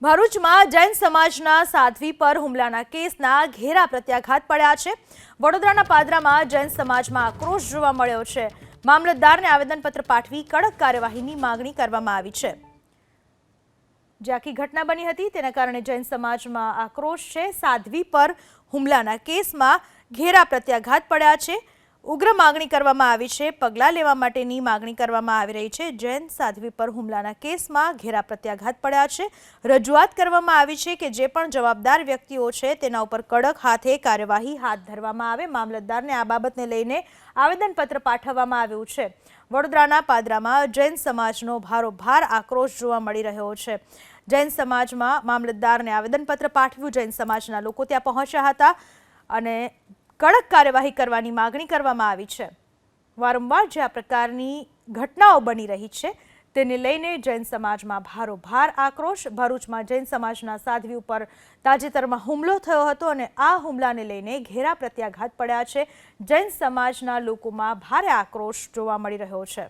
ભરૂચમાં જૈન સમાજના સાધ્વી પર હુમલાના કેસના ઘેરા પ્રત્યાઘાત પડ્યા છે। વડોદરાના પાદરામાં જૈન સમાજમાં આક્રોશ જોવા મળ્યો છે। મામલતદારને આવેદનપત્ર પાઠવી કડક કાર્યવાહીની માંગણી કરવામાં આવી છે। જે આખી ઘટના બની હતી તેના કારણે જૈન સમાજમાં આક્રોશ છે। સાધ્વી પર હુમલાના કેસમાં ઘેરા પ્રત્યાઘાત પડ્યા છે। ઉગ્ર માંગણી કરવામાં આવી છે। પગલાં લેવા માટેની માંગણી કરવામાં આવી રહી છે। જૈન સાધ્વી પર હુમલાના કેસમાં ઘેરા પ્રત્યાઘાત પડ્યા છે। રજૂઆત કરવામાં આવી છે કે જે પણ જવાબદાર વ્યક્તિઓ છે તેના ઉપર કડક હાથે કાર્યવાહી હાથ ધરવામાં આવે। મામલતદારને આ બાબતને લઈને આવેદનપત્ર પાઠવવામાં આવ્યું છે। વડોદરાના પાદરામાં જૈન સમાજનો ભારોભાર આક્રોશ જોવા મળી રહ્યો છે। જૈન સમાજમાં મામલતદારને આવેદનપત્ર પાઠવ્યું। જૈન સમાજના લોકો ત્યાં પહોંચ્યા હતા અને કડક કાર્યવાહી કરવાની માંગણી કરવામાં આવી છે। વારંવાર જે આ પ્રકારની ઘટનાઓ બની રહી છે તેને લઈને જૈન સમાજમાં ભારોભાર આક્રોશ। ભરૂચમાં જૈન સમાજના સાધ્વી ઉપર તાજેતરમાં હુમલો થયો હતો અને આ હુમલાને લઈને ઘેરા પ્રત્યાઘાત પડ્યા છે। જૈન સમાજના લોકોમાં ભારે આક્રોશ જોવા મળી રહ્યો છે।